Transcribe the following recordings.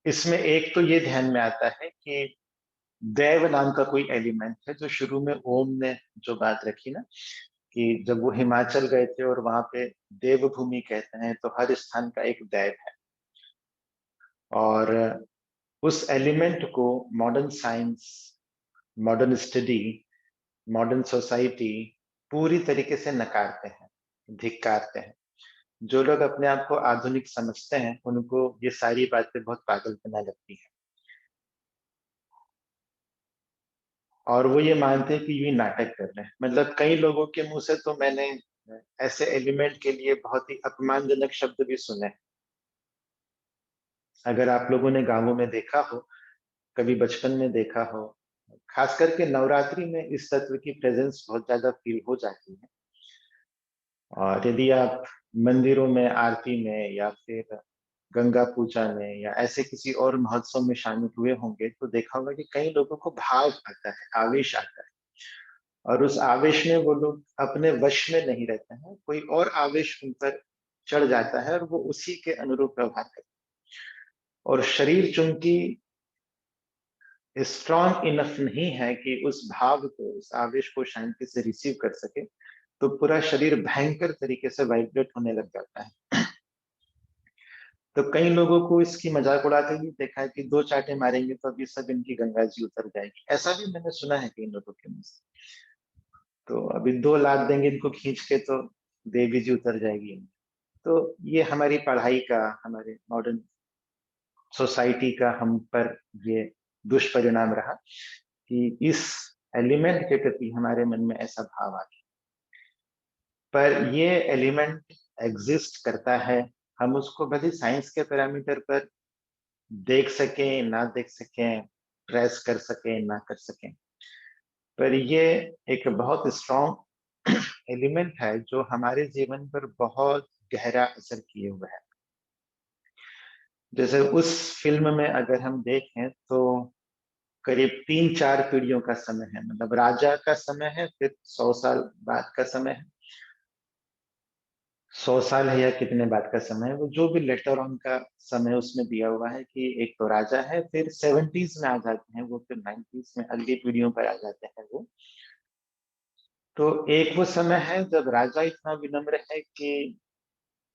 इसमें एक तो ये ध्यान में आता है कि दैव नाम का कोई एलिमेंट है, जो शुरू में ओम ने जो बात रखी ना, कि जब वो हिमाचल गए थे और वहां पे देवभूमि कहते हैं, तो हर स्थान का एक दैव है। और उस एलिमेंट को modern science, modern study, modern society पूरी तरीके से नकारते हैं, धिक्कारते हैं। जो लोग अपने आप को आधुनिक समझते हैं, उनको ये सारी बातें बहुत पागलपना लगती है, और वो ये मानते हैं कि ये नाटक कर रहे हैं। मतलब कई लोगों के मुंह से तो मैंने ऐसे एलिमेंट के लिए बहुत ही अपमानजनक शब्द भी सुने हैं। अगर आप लोगों ने गांवों में देखा हो, कभी बचपन में देखा हो, खास करके नवरात्रि में इस तत्व की प्रेजेंस बहुत ज्यादा फील हो जाती है। और यदि आप मंदिरों में आरती में या फिर गंगा पूजा में या ऐसे किसी और महोत्सव में शामिल हुए होंगे, तो देखा होगा कि कई लोगों को भाव आता है, आवेश आता है, और उस आवेश में वो लोग अपने वश में नहीं रहते हैं, कोई और आवेश उन पर चढ़ जाता है और वो उसी के अनुरूप व्यवहार करते हैं। और शरीर चूंकि स्ट्रांग इनफ नहीं है कि उस भाव को, उस आवेश को शांति से रिसीव कर सके, तो पूरा शरीर भयंकर तरीके से वाइब्रेट होने लग जाता है। तो कई लोगों को इसकी मजाक उड़ाते हुए देखा है कि दो चांटे मारेंगे तो अभी सब इनकी गंगा जी उतर जाएगी। ऐसा भी मैंने सुना है कई लोगों के मुंह से। तो अभी दो लात देंगे इनको खींच के तो देवी जी उतर जाएगी। तो ये हमारी पढ़ाई का, हमारे मॉडर्न सोसाइटी का हम पर ये दुष्परिणाम रहा कि इस एलिमेंट के प्रति हमारे मन में ऐसा भाव आ गया। पर ये एलिमेंट एग्जिस्ट करता है, हम उसको भले साइंस के पैरामीटर पर देख सकें ना देख सकें, ट्रेस कर सकें ना कर सकें, पर ये एक बहुत स्ट्रॉन्ग एलिमेंट है जो हमारे जीवन पर बहुत गहरा असर किए हुए है। जैसे उस फिल्म में अगर हम देखें तो करीब 3-4 पीढ़ियों का समय है, मतलब राजा का समय है, फिर 100 साल बाद का समय है, 100 साल है या कितने बाद का समय है, वो जो भी लेटर ऑन का समय उसमें दिया हुआ है कि एक तो राजा है, फिर 70s में आ जाते हैं वो, फिर 90s में अगली पीढ़ियों पर आ जाते हैं वो। तो एक वो समय है जब राजा इतना विनम्र है कि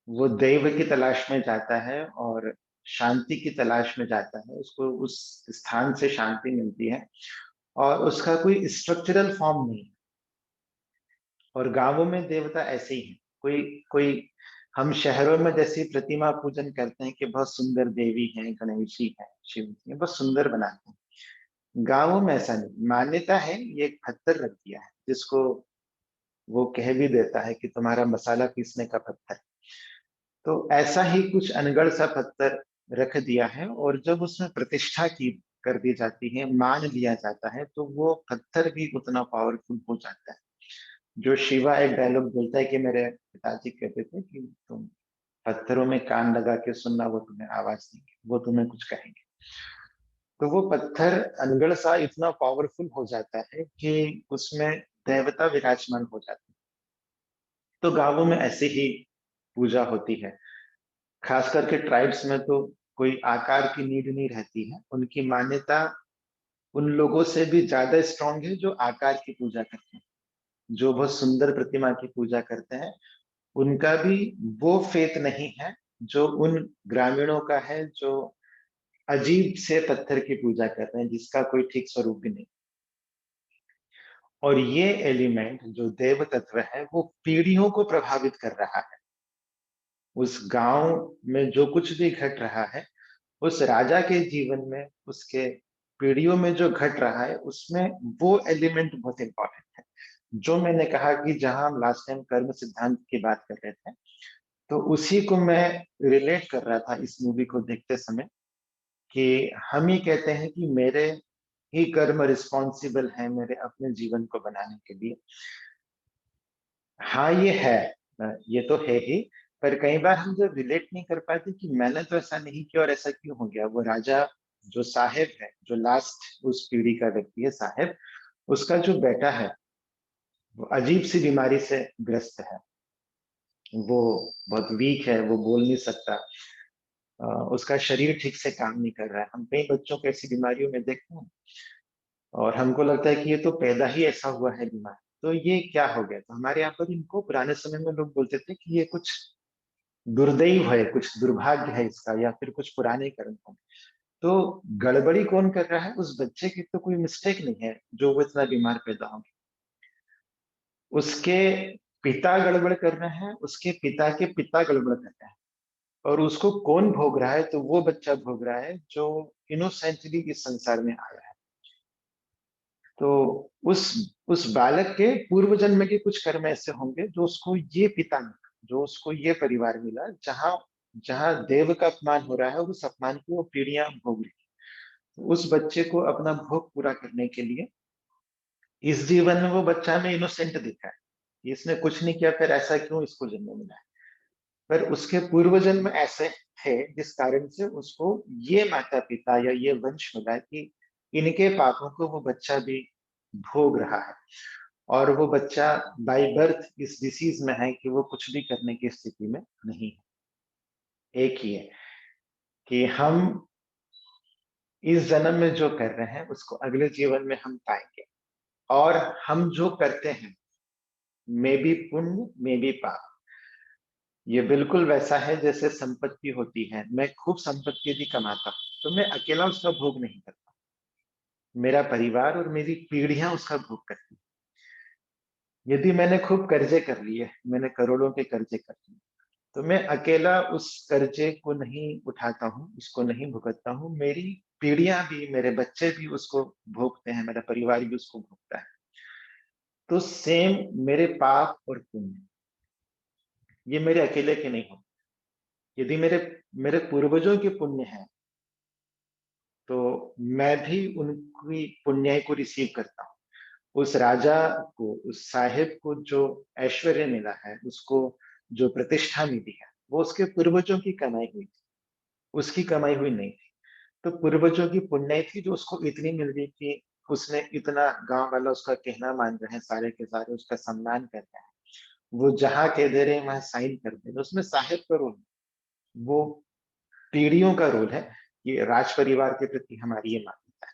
वो दैव की तलाश में जाता है और शांति की तलाश में जाता है, उसको उस स्थान से शांति मिलती है, और उसका कोई स्ट्रक्चरल फॉर्म नहीं है। और गांवों में देवता ऐसे ही है, कोई कोई हम शहरों में जैसे प्रतिमा पूजन करते हैं कि बहुत सुंदर देवी है, गणेश जी है, शिव जी है, बहुत सुंदर बनाते हैं। गांवों में ऐसा नहीं, मान्यता है ये एक पत्थर रख दिया है जिसको वो कह भी देता है कि तुम्हारा मसाला पीसने का पत्थर। तो ऐसा ही कुछ अनगढ़ सा पत्थर रख दिया है, और जब उसमें प्रतिष्ठा की कर दी जाती है, मान लिया जाता है, तो वो पत्थर भी उतना पावरफुल हो जाता है। जो शिवा एक डायलॉग बोलता है कि मेरे पिताजी कहते थे कि तुम पत्थरों में कान लगा के सुनना, वो तुम्हें आवाज देंगे, वो तुम्हें कुछ कहेंगे। तो वो पत्थर अनगढ़ सा इतना पावरफुल हो जाता है कि उसमें देवता विराजमान हो जाते हैं। तो गांवों में ऐसे ही पूजा होती है। खास करके ट्राइब्स में तो कोई आकार की नीड नहीं रहती है, उनकी मान्यता उन लोगों से भी ज्यादा स्ट्रांग है जो आकार की पूजा करते हैं, जो बहुत सुंदर प्रतिमा की पूजा करते हैं। उनका भी वो फेथ नहीं है जो उन ग्रामीणों का है जो अजीब से पत्थर की पूजा करते हैं, जिसका कोई ठीक स्वरूप भी नहीं। और ये एलिमेंट जो देव तत्व है वो पीढ़ियों को प्रभावित कर रहा है। उस गांव में जो कुछ भी घट रहा है, उस राजा के जीवन में, उसके पीढ़ियों में जो घट रहा है, उसमें वो एलिमेंट बहुत इंपॉर्टेंट है। जो मैंने कहा कि जहां हम लास्ट टाइम कर्म सिद्धांत की बात कर रहे थे, तो उसी को मैं रिलेट कर रहा था इस मूवी को देखते समय, कि हम ही कहते हैं कि मेरे ही कर्म रिस्पॉन्सिबल है मेरे अपने जीवन को बनाने के लिए। हाँ ये है, ये तो है ही। पर कई बार हम जब रिलेट नहीं कर पाते कि मैंने तो ऐसा नहीं किया और ऐसा क्यों हो गया, वो राजा जो साहेब है, जो लास्ट उस पीढ़ी का व्यक्ति है साहेब, उसका जो बेटा है वो अजीब सी बीमारी से ग्रस्त है, वो बहुत वीक है, वो बोल नहीं सकता। उसका शरीर ठीक से काम नहीं कर रहा है। हम कई बच्चों को ऐसी बीमारियों में देखते हैं और हमको लगता है कि ये तो पैदा ही ऐसा हुआ है बीमार, तो ये क्या हो गया। तो हमारे यहाँ पर इनको पुराने समय में लोग बोलते थे कि ये कुछ दुर्दैव है, कुछ दुर्भाग्य है इसका, या फिर कुछ पुराने कर्म हो। तो गड़बड़ी कौन कर रहा है, उस बच्चे की तो कोई मिस्टेक नहीं है जो वो इतना बीमार पैदा हो। उसके पिता गड़बड़ कर रहे हैं, उसके पिता के पिता गड़बड़ कर रहे हैं, और उसको कौन भोग रहा है, तो वो बच्चा भोग रहा है जो इनोसेंटली इस संसार में आया है। तो उस उस बालक के पूर्व जन्म के कुछ कर्म ऐसे होंगे जो उसको ये पिता मिला, जो उसको ये परिवार मिला, जहां जहां देव का अपमान हो रहा है, और उस अपमान को वो पीढ़ियां भोग रही है। तो उस बच्चे को अपना भोग पूरा करने के लिए इस जीवन में वो बच्चा में इनोसेंट दिखा है, इसने कुछ नहीं किया, फिर ऐसा क्यों इसको जन्म मिला है। पर उसके पूर्व जन्म ऐसे थे जिस कारण से उसको ये माता पिता या ये वंश मिला कि इनके पापों को वो बच्चा भी भोग रहा है। और वो बच्चा बाय बर्थ इस डिसीज में है कि वो कुछ भी करने की स्थिति में नहीं है। एक ही है कि हम इस जन्म में जो कर रहे हैं उसको अगले जीवन में हम पाएंगे। और हम जो करते हैं, मे बी पुण्य मे बी पाप, ये बिल्कुल वैसा है जैसे संपत्ति होती है। मैं खूब संपत्ति यदि कमाता हूं तो मैं अकेला उसका भोग नहीं करता, मेरा परिवार और मेरी पीढ़ियां उसका भोग करती हैं। यदि मैंने खूब कर्जे कर लिए, मैंने करोड़ों के कर्जे कर लिए, तो मैं अकेला उस कर्जे को नहीं उठाता हूँ, उसको नहीं भुगतता हूँ, मेरी पीढ़ियां भी, मेरे बच्चे भी उसको भोगते हैं, मेरा परिवार भी उसको भोगता है। तो सेम मेरे पाप और पुण्य, ये मेरे अकेले के नहीं होते। यदि मेरे मेरे पूर्वजों के पुण्य है, तो मैं भी उनकी पुण्य को रिसीव करता हूँ। उस राजा को, उस साहिब को जो ऐश्वर्य मिला है, उसको जो प्रतिष्ठा मिली है, वो उसके पूर्वजों की कमाई हुई थी, उसकी कमाई हुई नहीं थी। तो पूर्वजों की पुण्य थी जो उसको इतनी मिल गई कि उसने इतना, गांव वाला उसका कहना मान रहे हैं, सारे के सारे उसका सम्मान कर रहे हैं, वो जहां कह दे रहे हैं वहां साइन कर दे रहे हैं। उसमें साहिब का रोल, वो पीढ़ियों का रोल है कि राज परिवार के प्रति हमारी ये मान्यता है।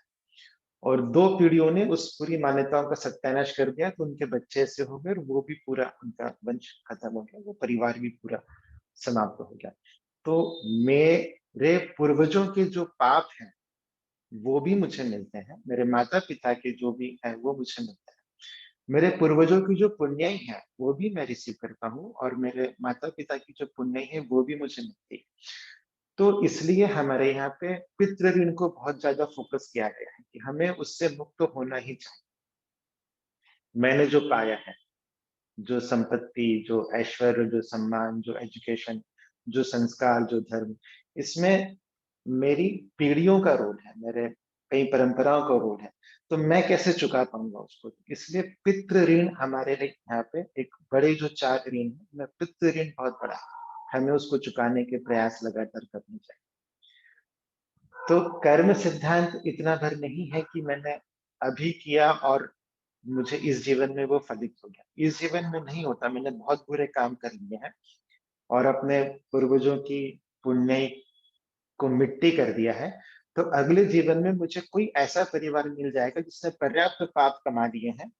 और दो पीढ़ियों ने उस पूरी मान्यताओं का सत्यानाश कर दिया, तो उनके बच्चे ऐसे हो गए और वो भी पूरा उनका वंश खत्म हो गया, वो परिवार भी पूरा समाप्त हो गया। तो मेरे पूर्वजों के जो पाप हैं वो भी मुझे मिलते हैं, मेरे माता पिता के जो भी है वो मुझे मिलते हैं। मेरे पूर्वजों की जो पुण्याई है वो भी मैं रिसीव करता हूँ, और मेरे माता पिता की जो पुण्याई है वो भी मुझे मिलती है। तो इसलिए हमारे यहाँ पे पितृ ऋण को बहुत ज्यादा फोकस किया गया है कि हमें उससे मुक्त होना ही चाहिए। मैंने जो पाया है, जो संपत्ति, जो ऐश्वर्य, जो सम्मान, जो एजुकेशन, जो संस्कार, जो धर्म, इसमें मेरी पीढ़ियों का रोल है, मेरे कई परंपराओं का रोल है। तो मैं कैसे चुका पाऊंगा उसको। इसलिए पितृ ऋण हमारे लिए यहाँ पे एक बड़े जो चार ऋण है, मैं पितृ ऋण बहुत बड़ा है, हमें उसको चुकाने के प्रयास लगातार करने चाहिए। तो कर्म सिद्धांत इतना भर नहीं है कि मैंने अभी किया और मुझे इस जीवन में वो फलित हो गया, इस जीवन में नहीं होता। मैंने बहुत बुरे काम कर लिए हैं और अपने पूर्वजों की पुण्य को मिट्टी कर दिया है, तो अगले जीवन में मुझे कोई ऐसा परिवार मिल जाएगा जिसने पर्याप्त पाप कमा दिए हैं,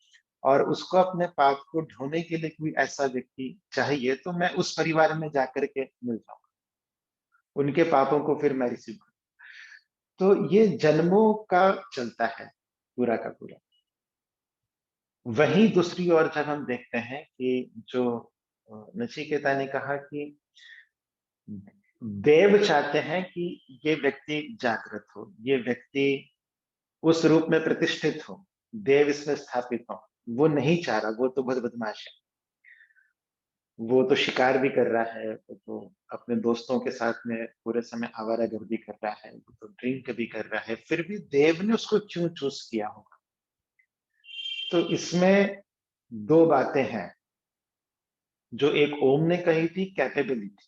और उसको अपने पाप को ढोने के लिए कोई ऐसा व्यक्ति चाहिए, तो मैं उस परिवार में जाकर के मिल जाऊंगा, उनके पापों को फिर मैं रिसीव करूँ। तो ये जन्मों का चलता है पूरा का पूरा। वहीं दूसरी ओर जब हम देखते हैं कि जो नचिकेता ने कहा कि देव चाहते हैं कि ये व्यक्ति जागृत हो, ये व्यक्ति उस रूप में प्रतिष्ठित हो, देव इसमें स्थापित हो। वो नहीं चाह रहा, वो तो बहुत बदमाश है, वो तो शिकार भी कर रहा है, वो तो अपने दोस्तों के साथ में पूरे समय आवारागर्दी कर रहा है, वो तो ड्रिंक भी कर रहा है, फिर भी देव ने उसको क्यों चूज किया होगा। तो इसमें दो बातें हैं जो एक ओम ने कही थी, कैपेबिलिटी,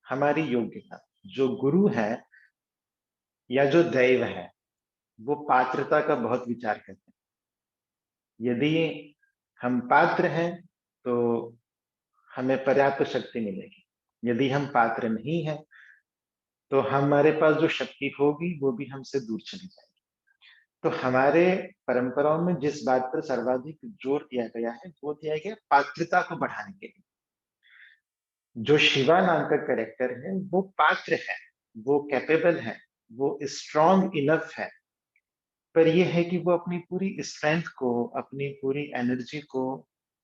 हमारी योग्यता। जो गुरु है या जो दैव है, वो पात्रता का बहुत विचार करते हैं। यदि हम पात्र हैं तो हमें पर्याप्त शक्ति मिलेगी, यदि हम पात्र नहीं हैं तो हमारे पास जो शक्ति होगी वो भी हमसे दूर चली जाएगी। तो हमारे परंपराओं में जिस बात पर सर्वाधिक जोर दिया गया है वो दिया गया पात्रता को बढ़ाने के लिए। जो शिवा नाम का कैरेक्टर है वो पात्र है, वो कैपेबल है, वो स्ट्रांग इनफ है, पर यह है कि वो अपनी पूरी स्ट्रेंथ को, अपनी पूरी एनर्जी को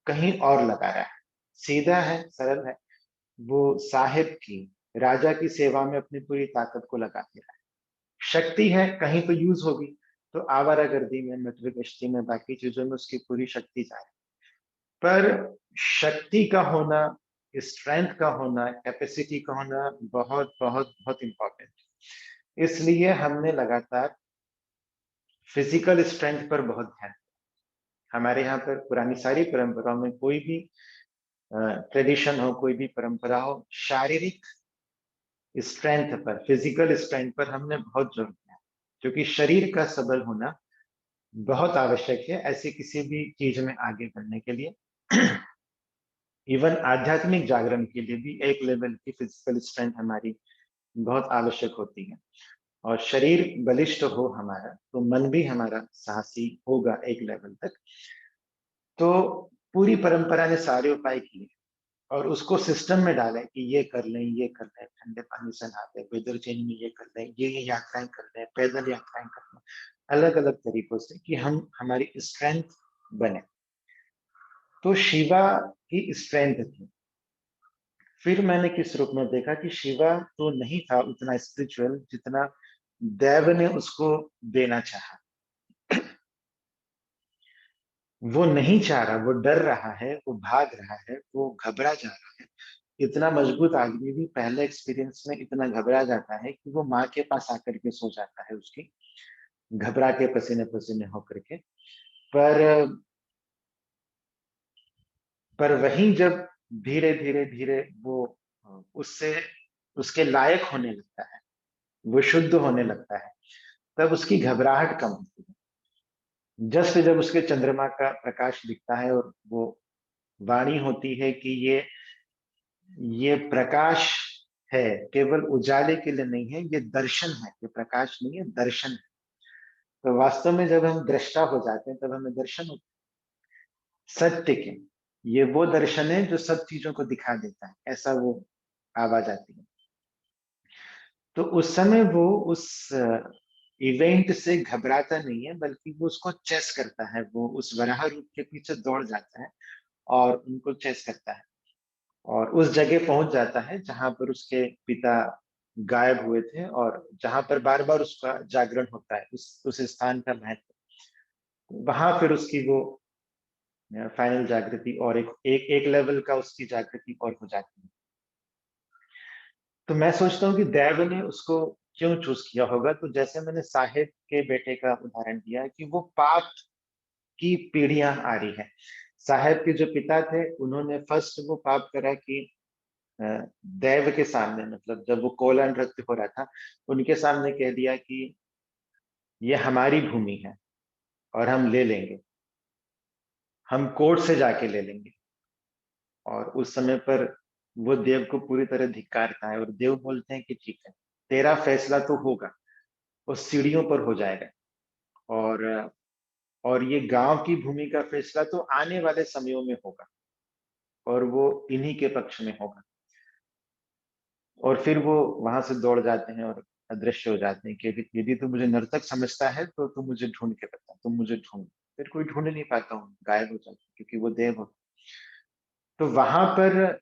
कहीं और लगा रहा है। सीधा है, सरल है, वो साहिब की, राजा की सेवा में अपनी पूरी ताकत को लगा दे रहा है। शक्ति है, कहीं तो यूज होगी, तो आवारागर्दी में, मित्र गश्ती में, बाकी चीजों में उसकी पूरी शक्ति जाए। पर शक्ति का होना, स्ट्रेंथ का होना, कैपेसिटी का होना बहुत बहुत बहुत इंपॉर्टेंट है। इसलिए हमने लगातार फिजिकल स्ट्रेंथ पर बहुत ध्यान। हमारे यहाँ पर पुरानी सारी परंपराओं में कोई भी ट्रेडिशन हो, कोई भी परंपरा हो, शारीरिक स्ट्रेंथ पर, फिजिकल स्ट्रेंथ पर हमने बहुत जोर दिया, क्योंकि शरीर का सबल होना बहुत आवश्यक है ऐसी किसी भी चीज में आगे बढ़ने के लिए। इवन आध्यात्मिक जागरण के लिए भी एक लेवल की फिजिकल स्ट्रेंथ हमारी बहुत आवश्यक होती है। और शरीर बलिष्ठ हो हमारा तो मन भी हमारा साहसी होगा एक लेवल तक। तो पूरी परंपरा ने सारे उपाय किए और उसको सिस्टम में डालें कि ये कर लें, ये कर लें, ठंडे पानी से नहाते, वेदर चेंज में ये कर लें, ये यात्राएं कर लें, पैदल यात्राएं कर लें, अलग अलग तरीकों से कि हम हमारी स्ट्रेंथ बने। तो शिवा की स्ट्रेंथ थी। फिर मैंने किस रूप में देखा कि शिवा तो नहीं था उतना स्पिरिचुअल जितना देव ने उसको देना चाहा। वो नहीं चाह रहा, वो डर रहा है, वो भाग रहा है, वो घबरा जा रहा है। इतना मजबूत आदमी भी पहले एक्सपीरियंस में इतना घबरा जाता है कि वो माँ के पास आकर के सो जाता है, उसकी घबरा के पसीने पसीने होकर के। पर पर वहीं जब धीरे धीरे धीरे वो उससे उसके लायक होने लगता है, वो शुद्ध होने लगता है, तब उसकी घबराहट कम होती है। जस्ट जब उसके चंद्रमा का प्रकाश दिखता है और वो वाणी होती है कि ये प्रकाश है, केवल उजाले के लिए नहीं है, ये दर्शन है, ये प्रकाश नहीं है, दर्शन है। तो वास्तव में जब हम दृष्टा हो जाते हैं तब हमें दर्शन होता है सत्य के। ये वो दर्शन है जो सब चीजों को दिखा देता है, ऐसा वो आवाज आती है। तो उस समय वो उस इवेंट से घबराता नहीं है, बल्कि वो उसको चेस करता है, वो उस वराह रूप के पीछे दौड़ जाता है और उनको चेस करता है और उस जगह पहुंच जाता है जहां पर उसके पिता गायब हुए थे और जहां पर बार बार उसका जागरण होता है, उस स्थान का महत्व। वहां फिर उसकी वो फाइनल जागृति और एक लेवल का उसकी जागृति और हो जाती है। तो मैं सोचता हूँ कि देव ने उसको क्यों चूज किया होगा। तो जैसे मैंने साहिब के बेटे का उदाहरण दिया कि वो पाप की पीढ़ियां आ रही है। साहिब के जो पिता थे उन्होंने फर्स्ट वो पाप करा कि अ, देव के सामने, मतलब जब वो कोला नृत्य हो रहा था, उनके सामने कह दिया कि ये हमारी भूमि है और हम ले लेंगे, हम कोर्ट से जाके ले लेंगे। और उस समय पर वो देव को पूरी तरह धिक्कारता है और देव बोलते हैं कि ठीक है, तेरा फैसला तो होगा, वो सीढ़ियों पर हो जाएगा। और और ये गांव की भूमि का फैसला तो आने वाले समयों में होगा और वो इन्हीं के पक्ष में होगा। और फिर वो वहां से दौड़ जाते हैं और अदृश्य हो जाते हैं कि यदि तू मुझे नर्तक समझता है तो तू मुझे ढूंढ के बता, तुम मुझे ढूंढ। फिर कोई ढूंढ नहीं पाता हूँ, गायब हो जाता है, क्योंकि वो देव होता है। तो वहां पर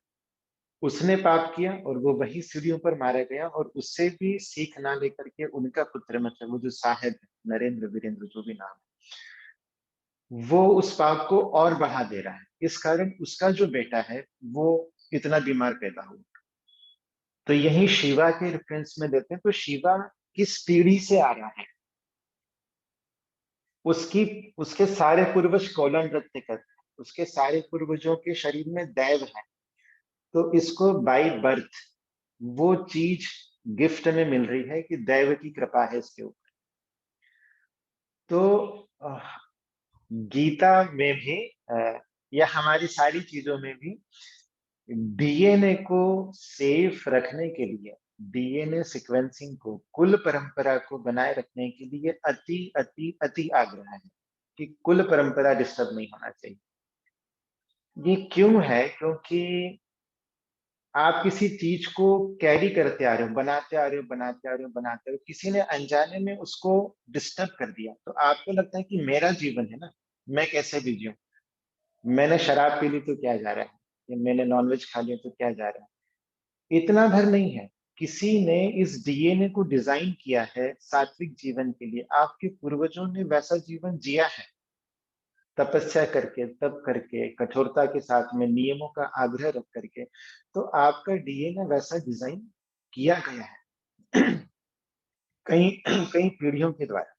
उसने पाप किया और वो वही सीढ़ियों पर मारा गया और उससे भी सीख ना लेकर के उनका पुत्र, मतलब वो जो साहेब है, नरेंद्र वीरेंद्र जो भी नाम है, वो उस पाप को और बढ़ा दे रहा है। इस कारण उसका जो बेटा है वो इतना बीमार पैदा हुआ। तो यही शिवा के रेफरेंस में देते हैं। तो शिवा किस पीढ़ी से आ रहा है, उसकी उसके सारे पूर्वज कौलन नृत्य करते हैं, उसके सारे पूर्वजों के शरीर में दैव है। तो इसको बाई बर्थ वो चीज गिफ्ट में मिल रही है कि दैव की कृपा है इसके ऊपर। तो गीता में भी या हमारी सारी चीजों में भी डीएनए को सेफ रखने के लिए डीएनए सीक्वेंसिंग को, कुल परंपरा को बनाए रखने के लिए अति अति अति आग्रह है कि कुल परंपरा डिस्टर्ब नहीं होना चाहिए। ये क्यों है? क्योंकि आप किसी चीज को कैरी करते आ रहे हो, बनाते आ रहे हो, बनाते आ रहे हो, बनाते आ रहे हो, किसी ने अनजाने में उसको डिस्टर्ब कर दिया, तो आपको लगता है कि मेरा जीवन है ना, मैं कैसे भी जीऊं, मैंने शराब पी ली तो क्या जा रहा है, या मैंने नॉनवेज खा लिया तो क्या जा रहा है। इतना भर नहीं है। किसी ने इस डीएनए को डिजाइन किया है सात्विक जीवन के लिए। आपके पूर्वजों ने वैसा जीवन जिया है, तपस्या करके, तप करके, कठोरता के साथ में, नियमों का आग्रह रख करके। तो आपका डीएनए वैसा डिजाइन किया गया है कई कई पीढ़ियों के द्वारा,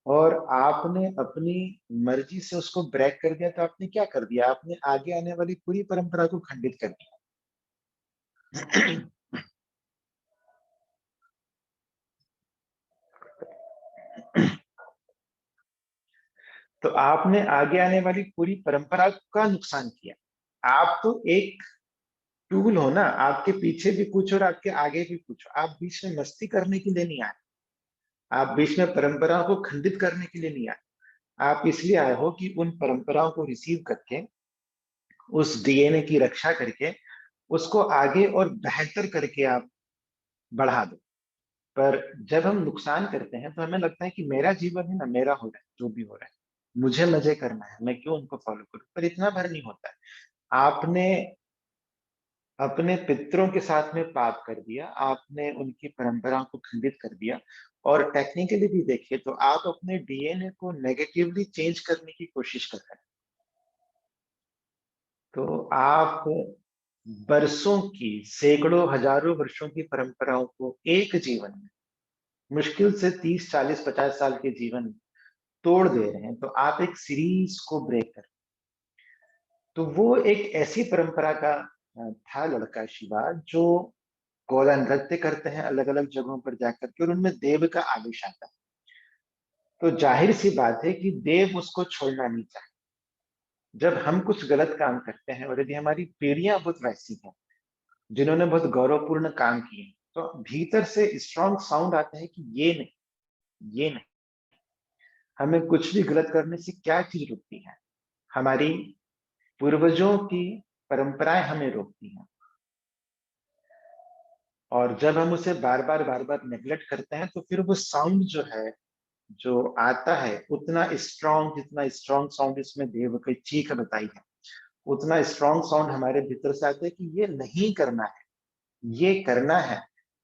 और आपने अपनी मर्जी से उसको ब्रेक कर दिया, तो आपने क्या कर दिया? आपने आगे आने वाली पूरी परंपरा को खंडित कर दिया। तो आपने आगे आने वाली पूरी परंपरा का नुकसान किया। आप तो एक टूल हो ना, आपके पीछे भी कुछ और आपके आगे भी कुछ। आप बीच में मस्ती करने के लिए नहीं आए, आप बीच में परंपराओं को खंडित करने के लिए नहीं आए। आप इसलिए आए हो कि उन परंपराओं को रिसीव करके, उस डीएनए की रक्षा करके, उसको आगे और बेहतर करके आप बढ़ा दो। पर जब हम नुकसान करते हैं तो हमें लगता है कि मेरा जीवन है ना, मेरा हो रहा है जो भी हो रहा है, मुझे मजे करना है, मैं क्यों उनको फॉलो करूं। पर इतना भर नहीं होता है। आपने अपने पितरों के साथ में पाप कर दिया, आपने उनकी परंपराओं को खंडित कर दिया। और टेक्निकली भी देखिए तो आप अपने डीएनए को नेगेटिवली चेंज करने की कोशिश कर रहे हैं। तो आप बरसों की, सैकड़ों हजारों वर्षों की परंपराओं को एक जीवन में, मुश्किल से 30 40 50 साल के जीवन में तोड़ दे रहे हैं। तो आप एक सीरीज को ब्रेक कर, तो वो एक ऐसी परंपरा का था लड़का शिवा, जो गोला नृत्य करते हैं अलग अलग जगहों पर जाकर के, और उनमें देव का आवेश आता है। तो जाहिर सी बात है कि देव उसको छोड़ना नहीं चाहे। जब हम कुछ गलत काम करते हैं, और यदि हमारी पीढ़ियां बहुत वैसी हैं जिन्होंने बहुत गौरवपूर्ण काम किए, तो भीतर से स्ट्रॉन्ग साउंड आता है कि ये नहीं, ये नहीं। हमें कुछ भी गलत करने से क्या चीज रोकती है? हमारी पूर्वजों की परंपराएं हमें रोकती हैं। और जब हम उसे बार बार नेग्लेक्ट करते हैं, तो फिर वो साउंड जो है, जो आता है, उतना स्ट्रॉन्ग, जितना स्ट्रॉन्ग साउंड इसमें देव की चीख बताई है, उतना स्ट्रॉन्ग साउंड हमारे भीतर से आता है कि ये नहीं करना है, ये करना है।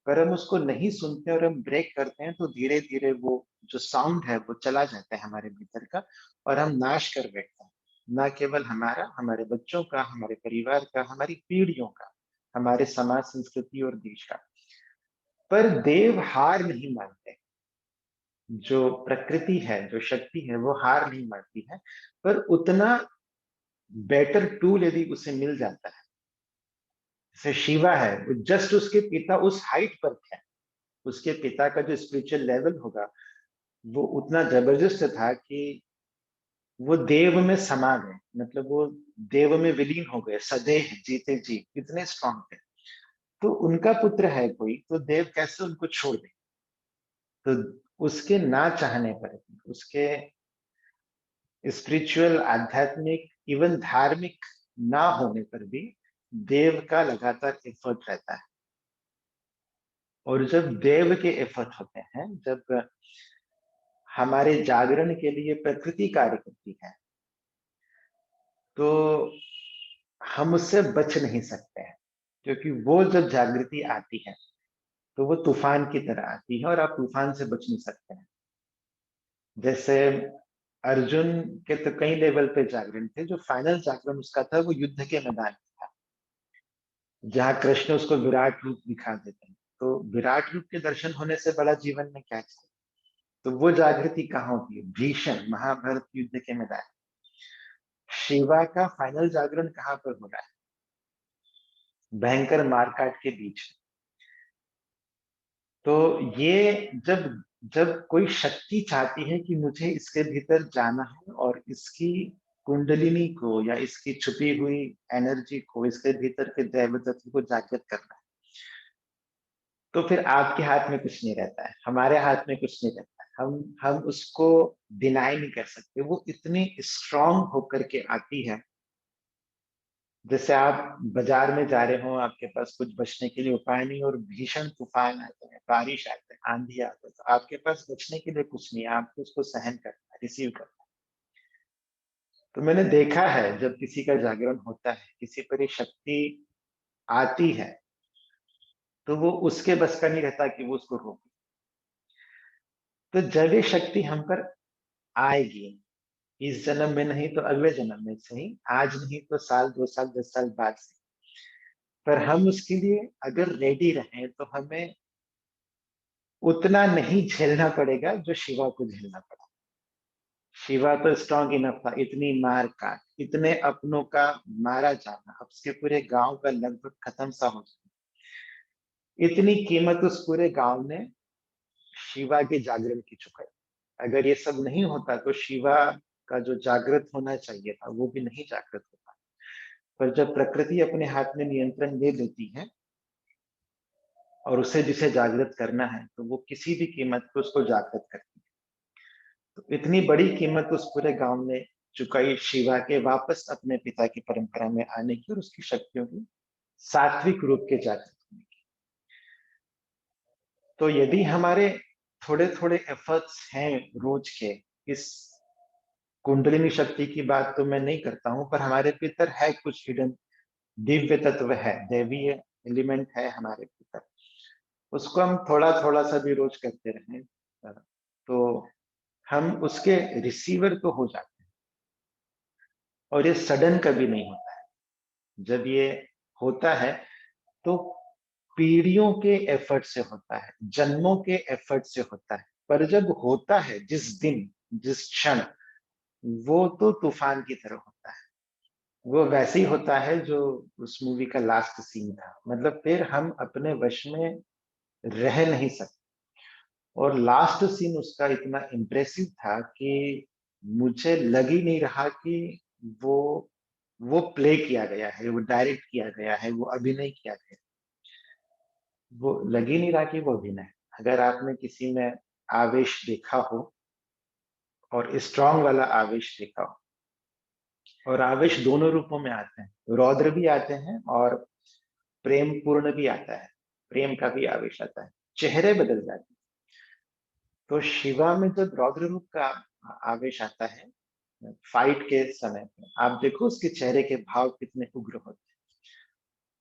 पर हम उसको नहीं सुनते और हम ब्रेक करते हैं, तो धीरे धीरे वो जो साउंड है वो चला जाता है हमारे भीतर का, और हम नाश कर बैठते हैं। ना केवल हमारा, हमारे बच्चों का, हमारे परिवार का, हमारी पीढ़ियों का, हमारे समाज, संस्कृति और देश का। पर देव हार नहीं मानते। जो प्रकृति है, जो शक्ति है, वो हार नहीं मानती है। पर उतना बेटर टूल यदि उसे मिल जाता है, जैसे शिवा है, वो जस्ट उसके पिता उस हाइट पर थे, उसके पिता का जो स्पिरिचुअल लेवल होगा वो उतना जबरदस्त था कि वो देव में समा गए, मतलब वो देव में विलीन हो गए, सदैव जीते जी, इतने स्ट्रांग थे। तो उनका पुत्र है कोई, तो देव कैसे उनको छोड़ दे? तो उसके ना चाहने पर, उसके स्पिरिचुअल, आध्यात्मिक, इवन धार्मिक ना होने पर भी देव का लगातार एफर्ट रहता है। और जब देव के एफर्ट होते हैं, जब हमारे जागरण के लिए प्रकृति कार्य करती है, तो हम उससे बच नहीं सकते हैं। क्योंकि वो जब जागृति आती है, तो वो तूफान की तरह आती है, और आप तूफान से बच नहीं सकते हैं। जैसे अर्जुन के तो कई लेवल पे जागरण थे, जो फाइनल जागरण उसका था वो युद्ध के मैदान में था, जहाँ कृष्ण उसको विराट रूप दिखा देते हैं। तो विराट रूप के दर्शन होने से बड़ा जीवन में क्या चाहिए? तो वो जागृति कहाँ होती है? भीषण महाभारत युद्ध के मैदान। शिवा का फाइनल जागरण कहाँ पर हो रहा है? भयंकर मारकाट के बीच। तो ये जब जब कोई शक्ति चाहती है कि मुझे इसके भीतर जाना है, और इसकी कुंडलिनी को, या इसकी छुपी हुई एनर्जी को, इसके भीतर के दैव तत्व को जागृत करना है, तो फिर आपके हाथ में कुछ नहीं रहता है, हमारे हाथ में कुछ नहीं रहता है। हम उसको डिनाई नहीं कर सकते, वो इतनी स्ट्रांग होकर के आती है। जैसे आप बाजार में जा रहे हो, आपके पास कुछ बचने के लिए उपाय नहीं, और भीषण तूफान आते हैं, बारिश आते हैं, आंधी आते हैं, तो आपके पास बचने के लिए कुछ नहीं है, आपको उसको सहन करना है, रिसीव करना है। तो मैंने देखा है जब किसी का जागरण होता है, किसी पर ये शक्ति आती है, तो वो उसके बस का नहीं रहता कि वो उसको रोके। तो जब ये शक्ति हम पर आएगी, इस जन्म में नहीं तो अगले जन्म में सही, आज नहीं तो साल 2 साल 10 साल बाद से, पर हम उसके लिए अगर रेडी रहें तो हमें उतना नहीं झेलना पड़ेगा जो शिवा को झेलना पड़ा। शिवा तो स्ट्रांग इनफ था, इतनी मार काट, इतने अपनों का मारा जाना, अब उसके पूरे गांव का लगभग खत्म सा हो जाना, इतनी कीमत उस पूरे गांव ने शिवा के जागरण की चुकाई। अगर ये सब नहीं होता तो शिवा का जो जागृत होना चाहिए था वो भी नहीं जागृत होता। पर जब प्रकृति अपने हाथ में नियंत्रण ले लेती है और उसे जिसे जागृत करना है, तो वो किसी भी कीमत पे उसको जागृत करती है। तो इतनी बड़ी कीमत उस पूरे गांव ने चुकाई शिवा के वापस अपने पिता की परंपरा में आने की और उसकी शक्तियों की सात्विक रूप के जागृत होने की। तो यदि हमारे थोड़े थोड़े एफर्ट्स हैं रोज के, इस कुंडलिनी शक्ति की बात तो मैं नहीं करता हूं, पर हमारे भीतर है कुछ हिडन दिव्य तत्व है, दैवीय एलिमेंट है हमारे भीतर, उसको हम थोड़ा थोड़ा सा भी रोज करते रहें, तो हम उसके रिसीवर तो हो जाते हैं। और ये सडन कभी नहीं होता है। जब ये होता है तो पीढ़ियों के एफर्ट से होता है, जन्मों के एफर्ट से होता है, पर जब होता है जिस दिन, जिस क्षण, वो तो तूफान की तरह होता है। वो वैसे ही होता है जो उस मूवी का लास्ट सीन था, मतलब फिर हम अपने वश में रह नहीं सकते। और लास्ट सीन उसका इतना इम्प्रेसिव था कि मुझे लग ही नहीं रहा कि वो वो प्ले किया गया है, वो डायरेक्ट किया गया है, वो अभिनय किया गया है। वो लग ही नहीं रहा कि वो अभिनय है। अगर आपने किसी में आवेश देखा हो, और स्ट्रांग वाला आवेश देखा हो, और आवेश दोनों रूपों में आते हैं, रौद्र भी आते हैं और प्रेम पूर्ण भी आता है, प्रेम का भी आवेश आता है, चेहरे बदल जाते हैं। तो शिवा में जब रौद्र रूप का आवेश आता है फाइट के समय पे, आप देखो उसके चेहरे के भाव कितने उग्र होते हैं।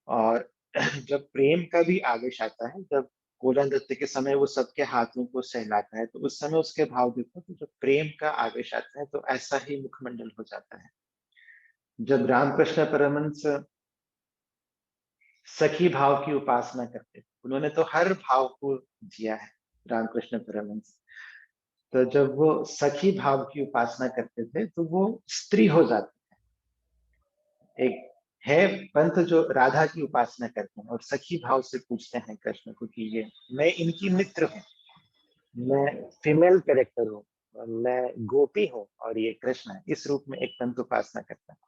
और जब प्रेम का भी आवेश आता है, जब कोला नृत्य के समय वो सबके हाथों को सहलाता है, तो उस समय उसके भाव देखो, तो जब प्रेम का आवेश आता है तो ऐसा ही मुखमंडल हो जाता है। जब रामकृष्ण परमहंस सखी भाव की उपासना करते थे, उन्होंने तो हर भाव को जिया है, रामकृष्ण परमहंस। तो जब वो सखी भाव की उपासना करते थे तो वो स्त्री हो जाती। एक है पंथ जो राधा की उपासना करते हैं और सखी भाव से पूछते हैं कृष्ण को कि ये मैं इनकी मित्र हूँ, मैं फीमेल कैरेक्टर हूँ, और मैं गोपी हूँ और ये कृष्ण है, इस रूप में एक पंथ उपासना करता है।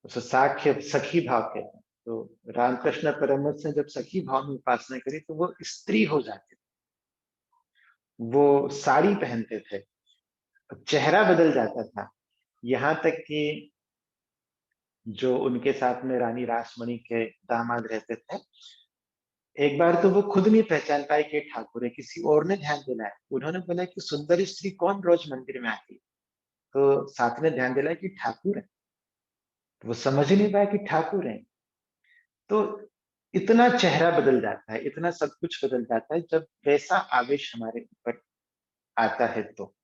उसे साख्य सखी भाव कहते हैं। तो रामकृष्ण परमहंस ने जब सखी भाव में उपासना करी तो वो स्त्री हो जाते थे, वो साड़ी पहनते थे, चेहरा बदल जाता था। यहाँ तक कि जो उनके साथ में रानी रासमणि के दामाद रहते थे, एक बार तो वो खुद नहीं पहचान पाए कि ठाकुर है, किसी और ने ध्यान दिलाया, उन्होंने बोला कि सुंदर स्त्री कौन रोज मंदिर में आती है, तो साथ ने ध्यान दिलाया कि ठाकुर है, तो वो समझ ही नहीं पाया कि ठाकुर है। तो इतना चेहरा बदल जाता है, इतना सब कुछ बदल जाता है जब वैसा आवेश हमारे ऊपर आता है तो।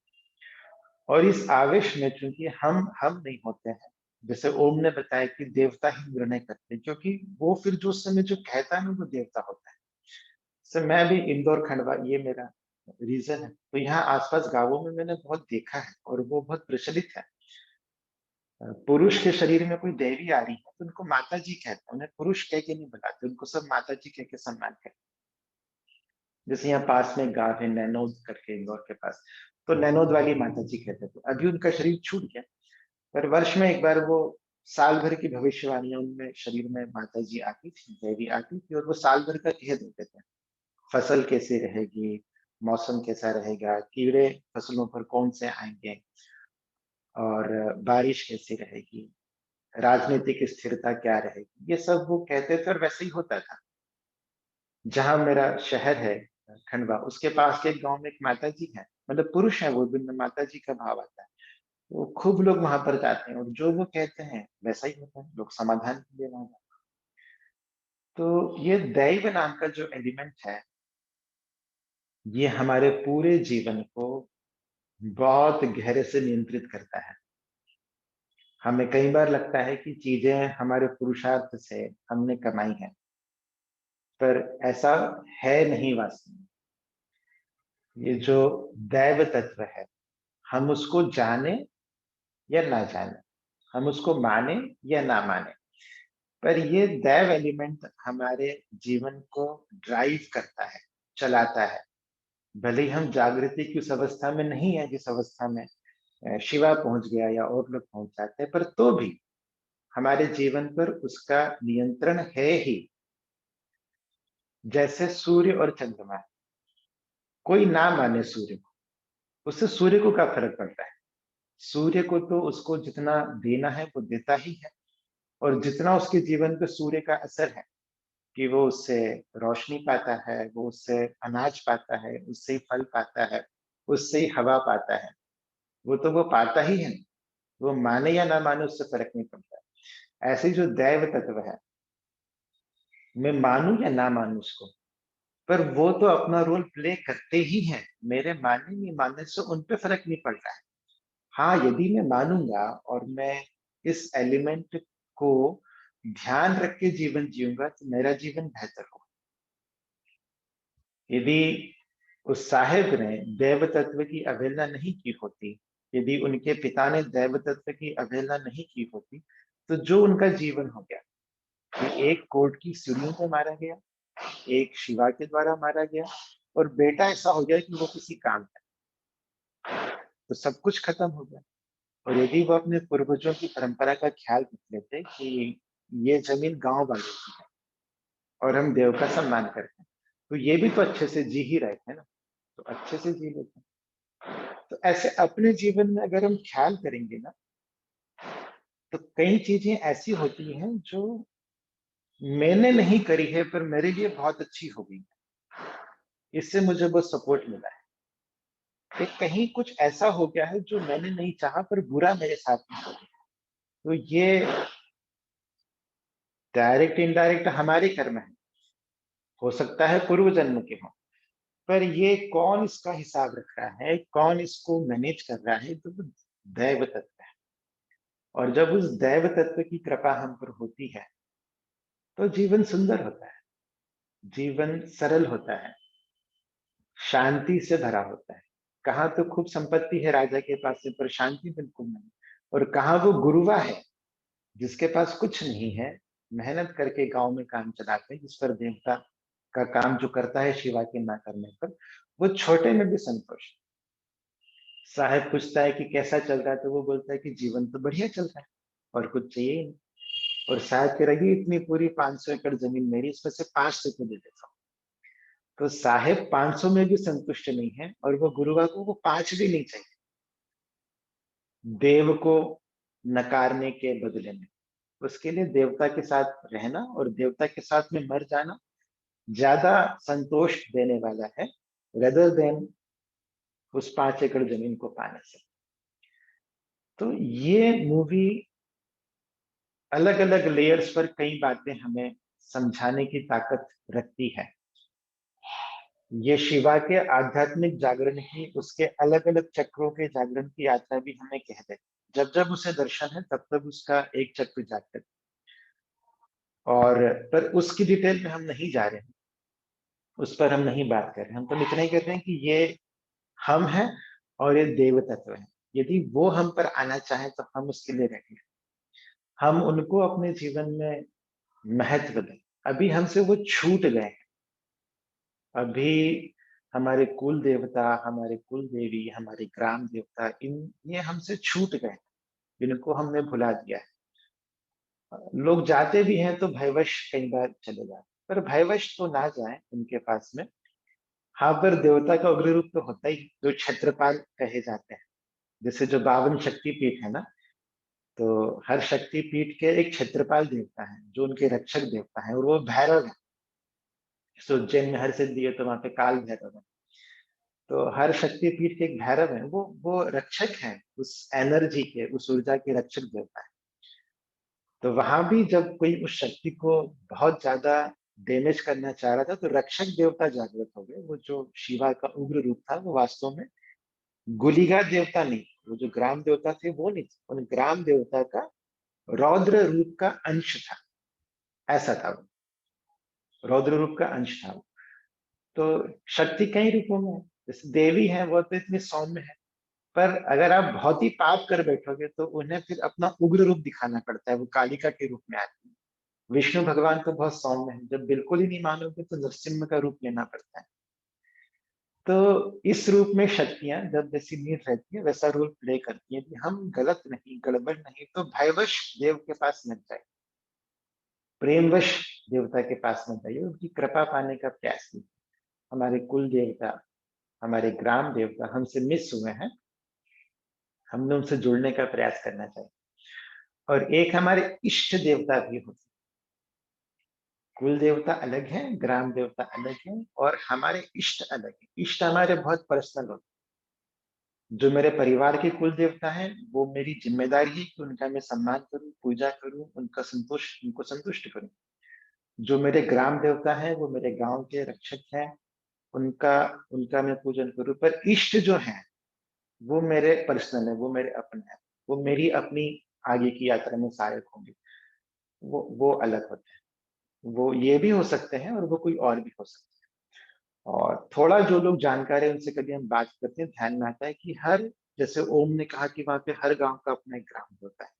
और इस आवेश में चूंकि हम नहीं होते हैं, जैसे ओम ने बताया कि देवता ही निर्णय करते हैं, क्योंकि वो फिर जो उस समय जो कहता है ना वो देवता होता है। सर मैं भी इंदौर खंडवा, ये मेरा रीजन है, तो यहाँ आसपास गांवों में मैंने बहुत देखा है और वो बहुत प्रचलित है। पुरुष के शरीर में कोई देवी आ रही है तो उनको माता जी कहते हैं, उन्हें पुरुष कह के नहीं बुलाते, उनको सब माता जी कह के सम्मान करते हैं। जैसे यहाँ पास में गांव है नैनोद करके, इंदौर के पास, तो नैनोद वाली माता जी कहते थे। अभी उनका शरीर छूट गया, पर वर्ष में एक बार वो साल भर की भविष्यवाणियां उनमें शरीर में माता जी आती थी, देवी आती थी, और वो साल भर का कह देते थे। फसल कैसी रहेगी, मौसम कैसा रहेगा, कीड़े फसलों पर कौन से आएँगे और बारिश कैसी रहेगी, राजनीतिक स्थिरता क्या रहेगी, ये सब वो कहते थे और वैसे ही होता था। जहाँ मेरा शहर है खंडवा, उसके पास के एक गाँव में एक माताजी हैं, मतलब पुरुष हैं वो भी, माताजी का भाव आता है। तो खूब लोग वहाँ पर जाते हैं और जो वो कहते हैं वैसा ही होता है, लोग समाधान के लिए वहाँ जाते हैं। तो ये दैव नाम का जो एलिमेंट है, ये हमारे पूरे जीवन को बहुत गहरे से नियंत्रित करता है। हमें कई बार लगता है कि चीजें हमारे पुरुषार्थ से हमने कमाई है, पर ऐसा है नहीं वास्तव में। ये जो दैव तत्व है, हम उसको जाने या ना जाने, हम उसको माने या ना माने, पर ये दैव एलिमेंट हमारे जीवन को ड्राइव करता है, चलाता है। भले ही हम जागृति की उस अवस्था में नहीं है जिस अवस्था में शिवा पहुंच गया या और लोग पहुंच जाते हैं, पर तो भी हमारे जीवन पर उसका नियंत्रण है ही। जैसे सूर्य और चंद्रमा, कोई ना माने सूर्य को, उससे सूर्य को क्या फर्क पड़ता है? सूर्य को तो उसको जितना देना है वो देता ही है, और जितना उसके जीवन पे सूर्य का असर है कि वो उससे रोशनी पाता है, वो उससे अनाज पाता है, उससे ही फल पाता है, उससे ही हवा पाता है, वो तो वो पाता ही है। वो माने या ना माने उससे फर्क नहीं पड़ता है। ऐसे ही जो दैव तत्व है, मैं मानूं या ना मानूं उसको, पर वो तो अपना रोल प्ले करते ही हैं। मेरे मानने नहीं मानने से उन पे फर्क नहीं पड़ता है। हाँ, यदि मैं मानूंगा और मैं इस एलिमेंट को ध्यान रख के जीवन जीऊंगा तो मेरा जीवन बेहतर होगा। यदि उस साहेब ने दैव तत्व की अवहेलना नहीं की होती, यदि उनके पिता ने दैव तत्व की अवहेलना नहीं की होती, तो जो उनका जीवन हो गया, कि एक कोर्ट की सीढ़ियों पे मारा गया, एक शिवा के द्वारा मारा गया, और बेटा ऐसा हो गया कि वो किसी काम का, तो सब कुछ खत्म हो गया। और यदि वो अपने पूर्वजों की परंपरा का ख्याल रख लेते कि ये जमीन गांव वालों की है और हम देव का सम्मान करते हैं, तो ये भी तो अच्छे से जी ही रहे थे ना, तो अच्छे से जी लेते। तो ऐसे अपने जीवन में अगर हम ख्याल करेंगे ना, तो कई चीजें ऐसी होती हैं जो मैंने नहीं करी है पर मेरे लिए बहुत अच्छी हो गई, इससे मुझे बहुत सपोर्ट मिला है। कि कहीं कुछ ऐसा हो गया है जो मैंने नहीं चाहा पर बुरा मेरे साथ में हो गया, तो ये डायरेक्ट इनडायरेक्ट हमारे कर्म है, हो सकता है पूर्व जन्म के हो, पर ये कौन इसका हिसाब रख रहा है, कौन इसको मैनेज कर रहा है, तो वो दैव तत्व है। और जब उस दैव तत्व की कृपा हम पर होती है, तो जीवन सुंदर होता है, जीवन सरल होता है, शांति से भरा होता है। कहाँ तो खूब संपत्ति है राजा के पास से, पर शांति बिल्कुल नहीं। और कहाँ वो गुरुवा है जिसके पास कुछ नहीं है, मेहनत करके गांव में काम चलाते हैं, जिस पर देवता का काम जो करता है शिवा के ना करने पर, वो छोटे में भी संतुष्ट। साहेब पूछता है कि कैसा चल रहा है, तो वो बोलता है कि जीवन तो बढ़िया चल रहा है और कुछ चाहिए ही नहीं। और साहब कह रही इतनी पूरी 500 एकड़ जमीन मेरी, इसमें से 500 को दे देता हूँ। तो साहेब 500 में भी संतुष्ट नहीं है, और वो गुरुवा को वो 5 भी नहीं चाहिए, देव को नकारने के बदले में। उसके लिए देवता के साथ रहना और देवता के साथ में मर जाना ज्यादा संतोष देने वाला है, रेदर देन उस 5 एकड़ जमीन को पाने से। तो ये मूवी अलग अलग लेयर्स पर कई बातें हमें समझाने की ताकत रखती है। ये शिवा के आध्यात्मिक जागरण की, उसके अलग अलग चक्रों के जागरण की यात्रा भी हमें कह दे। जब जब उसे दर्शन है तब तब उसका एक चक्र जागृत, और पर उसकी डिटेल में हम नहीं जा रहे हैं, उस पर हम नहीं बात कर रहे हैं। हम तो इतना ही कर रहे हैं कि ये हम हैं और ये देव तत्व है। यदि वो हम पर आना चाहे तो हम उसके लिए रेडी हैं। हम उनको अपने जीवन में महत्व दें। अभी हमसे वो छूट गए हैं। अभी हमारे कुल देवता, हमारे कुल देवी, हमारे ग्राम देवता, इन ये हमसे छूट गए हैं, इनको हमने भुला दिया है। लोग जाते भी हैं तो भयवश कई बार चले जाते, पर भयवश तो ना जाए उनके पास में। हाँ, पर देवता का उग्र रूप तो होता ही, जो क्षेत्रपाल कहे जाते हैं। जैसे जो 52 शक्ति पीठ है ना, तो हर शक्ति पीठ के एक क्षेत्रपाल देवता है जो उनके रक्षक देवता है, और वो भैरव है। जैसे उज्जैन में हर सिद्धि है तो वहां पे काल भैरव है। तो हर शक्ति पीठ के एक भैरव है, वो रक्षक है, उस एनर्जी के, उस ऊर्जा के रक्षक देवता है। तो वहां भी जब कोई उस शक्ति को बहुत ज्यादा डैमेज करना चाह रहा था, तो रक्षक देवता जागृत हो गए। वो जो शिवा का उग्र रूप था, वो वास्तव में गुलिगा देवता नहीं, वो जो ग्राम देवता थे वो नहीं थे, उन ग्राम देवता का रौद्र रूप का अंश था। ऐसा था वो, रौद्र रूप का अंश था वो। तो शक्ति कई रूपों में है। जैसे देवी है, वो तो इतनी सौम्य है, पर अगर आप बहुत ही पाप कर बैठोगे तो उन्हें फिर अपना उग्र रूप दिखाना पड़ता है, वो कालिका के रूप में आती है। विष्णु भगवान तो बहुत सौम्य है, जब बिल्कुल ही नहीं मानोगे तो नरसिम्हा का रूप लेना पड़ता है। तो इस रूप में शक्तियां जब जैसी नीड रहती है वैसा रोल प्ले करती है, कि हम गलत नहीं, गड़बड़ नहीं, तो भयवश देव के पास मत जाए, प्रेमवश देवता के पास मत जाइए, उनकी कृपा पाने का प्रयास कीजिए। हमारे कुल देवता, हमारे ग्राम देवता हमसे मिस हुए हैं, हमने उनसे जुड़ने का प्रयास करना चाहिए। और एक हमारे इष्ट देवता भी होते हैं। कुल देवता अलग है, ग्राम देवता अलग है, और हमारे इष्ट अलग है। इष्ट हमारे बहुत पर्सनल होते हैं। जो मेरे परिवार के कुल देवता हैं, वो मेरी जिम्मेदारी है कि उनका मैं सम्मान करूं, पूजा करूं, उनको संतुष्ट करूं। जो मेरे ग्राम देवता हैं, वो मेरे गांव के रक्षक हैं, उनका उनका मैं पूजन करूं। पर इष्ट जो है, वो मेरे पर्सनल है, वो मेरे अपने हैं, वो मेरी अपनी आगे की यात्रा में सहायक होंगे। वो अलग होते हैं। वो ये भी हो सकते हैं और वो कोई और भी हो सकते हैं। और थोड़ा जो लोग जानकार है उनसे कभी हम बात करते हैं, ध्यान में आता है कि हर, जैसे ओम ने कहा कि वहां पे हर गांव का अपना एक ग्राम होता है।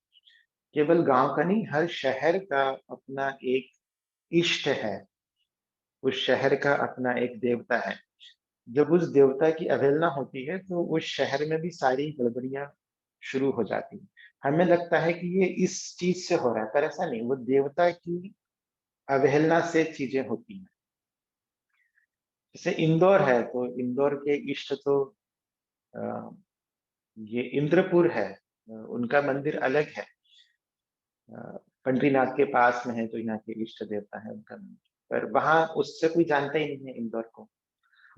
केवल गांव का नहीं, हर शहर का अपना एक इष्ट है, उस शहर का अपना एक देवता है। जब उस देवता की अवहेलना होती है तो उस शहर में भी सारी गड़बड़ियां शुरू हो जाती हैं। हमें लगता है कि ये इस चीज से हो रहा है, पर ऐसा नहीं, वो देवता की अवहेलना से चीजें होती हैं। जैसे इंदौर है, तो इंदौर के इष्ट तो अ, ये इंद्रपुर है। उनका मंदिर अलग है। पंडरीनाथ के पास में है, तो यहाँ के इष्ट देवता है उनका मंदिर। पर वहां उससे कोई जानता ही नहीं है इंदौर को।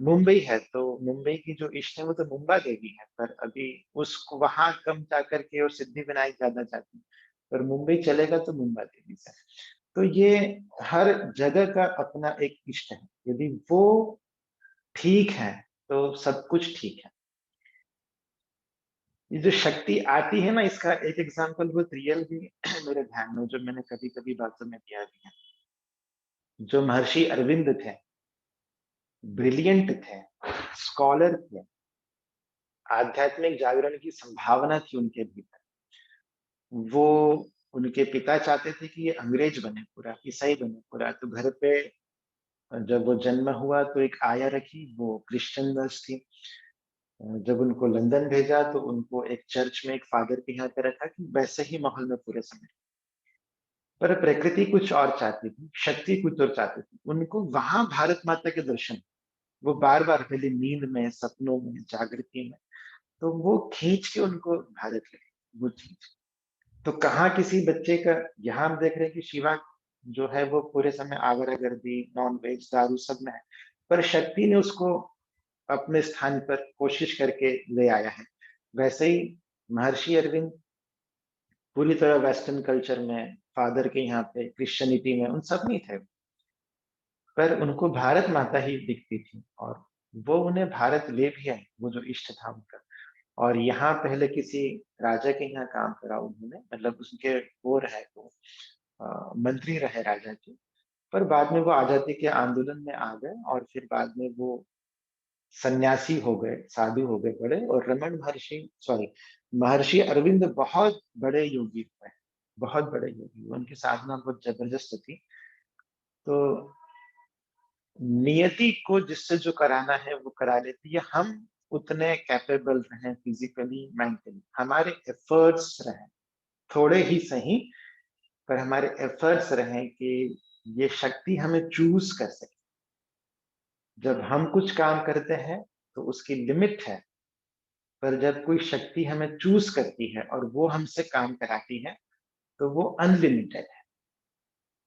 मुंबई है, तो मुंबई की जो इष्ट है वो तो मुंबा देवी है, पर अभी उसको वहां कम जाकर के और सिद्धि विनायक ज्यादा जाती है। पर मुंबई चलेगा तो मुंबा देवी से। तो ये हर जगह का अपना एक इष्ट है। यदि वो ठीक है तो सब कुछ ठीक है। ये जो शक्ति आती है ना, इसका एक एग्जांपल बहुत रियल भी मेरे ध्यान में, जो मैंने कभी कभी बातों में दिया भी है। जो महर्षि अरविंद थे, ब्रिलियंट थे, स्कॉलर थे, आध्यात्मिक जागरण की संभावना थी उनके भीतर। वो, उनके पिता चाहते थे कि ये अंग्रेज बने पूरा, ईसाई बने पूरा। तो घर पे जब वो जन्म हुआ तो एक आया रखी, वो क्रिश्चियन नर्स थी। जब उनको लंदन भेजा तो उनको एक चर्च में एक फादर के यहाँ पे रखा, कि वैसे ही माहौल में पूरे समय। पर प्रकृति कुछ और चाहती थी, शक्ति कुछ और चाहती थी, उनको वहां भारत माता के दर्शन। वो बार बार पहले नींद में, सपनों में, जागृति में, तो वो खींच के उनको भारत ले गई, वो चीज। तो कहाँ किसी बच्चे का, यहाँ हम देख रहे हैं कि शिवा जो है वो पूरे समय आवारागर्दी, नॉन वेज, दारू सब में है। पर शक्ति ने उसको अपने स्थान पर कोशिश करके ले आया है। वैसे ही महर्षि अरविंद पूरी तरह वेस्टर्न कल्चर में, फादर के यहाँ पे क्रिश्चियनिटी में, उन सब में थे। पर उनको भारत माता ही दिखती थी, और वो उन्हें भारत ले भी आए, वो जो इष्ट था उनका। और यहाँ पहले किसी राजा के यहाँ काम करा उन्होंने, मतलब उसके वो रहे, वो मंत्री रहे राजा के। पर बाद में वो आजादी के आंदोलन में आ गए, और फिर बाद में वो सन्यासी हो गए, साधु हो गए बड़े। और रमन महर्षि, सॉरी, महर्षि अरविंद बहुत बड़े योगी हुए, बहुत बड़े योगी हुए। उनकी साधना बहुत जबरदस्त थी। तो नियति को जिससे जो कराना है वो करा लेती है। हम उतने कैपेबल रहें फिजिकली, मेंटली, हमारे एफर्ट्स रहें, थोड़े ही सही, पर हमारे एफर्ट्स रहें कि ये शक्ति हमें चूज कर सके। जब हम कुछ काम करते हैं तो उसकी लिमिट है, पर जब कोई शक्ति हमें चूज़ करती है और वो हमसे काम कराती है, तो वो अनलिमिटेड है।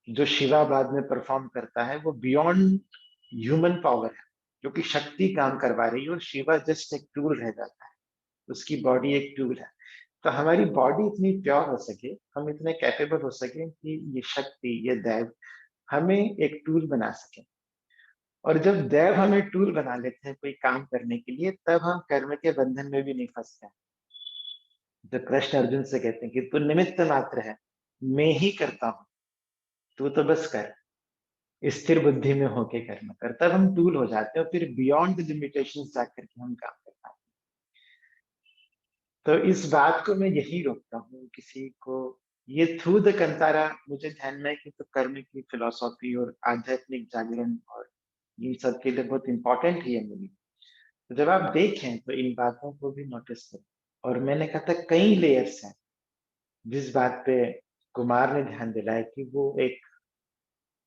जो शिवा बाद में परफ़ॉर्म करता है, वो बियॉन्ड ह्यूमन पावर है, क्योंकि शक्ति काम करवा रही है और शिवा जस्ट एक टूल रह जाता है। उसकी बॉडी एक टूल है। तो हमारी बॉडी इतनी प्योर हो सके, हम इतने कैपेबल हो सकें कि ये शक्ति, ये दैव हमें एक टूल बना सकें। और जब दैव हमें टूल बना लेते हैं कोई काम करने के लिए, तब हम कर्म के बंधन में भी नहीं फँसते हैं। तो कृष्ण अर्जुन से कहते हैं कि तू निमित्त मात्र है, मैं ही करता हूँ, तू तो बस कर। स्थिर बुद्धि में होके कर्म कर, तब हम टूल हो जाते हैं और फिर बियॉन्ड द लिमिटेशंस जाकर के हम काम कर पाते हैं। तो इस बात को मैं यही रोकता हूँ किसी को, ये थ्रू द कंतारा मुझे ध्यान में है कि तो कर्म की फिलॉसफी और आध्यात्मिक जागरण और इन सब के लिए बहुत इंपॉर्टेंट है ये मूवी। तो जब आप देखें तो इन बातों को भी नोटिस करें। और मैंने कहा था कई लेयर्स हैं जिस बात पे कुमार ने ध्यान दिलाया कि वो एक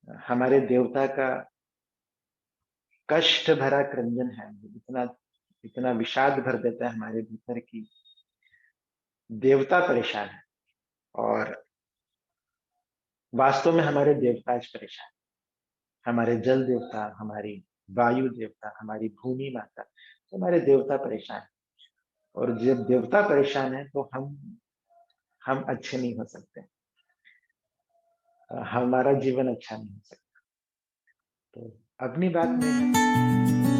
हमारे देवता का कष्ट भरा क्रंदन है, इतना इतना विषाद भर देता है हमारे भीतर की देवता परेशान है। और वास्तव में हमारे देवता आज परेशान है। हमारे जल देवता, हमारी वायु देवता, हमारी भूमि माता, तो हमारे देवता परेशान है। और जब देवता परेशान है तो हम अच्छे नहीं हो सकते, हमारा जीवन अच्छा नहीं हो सकता। तो अपनी बात में है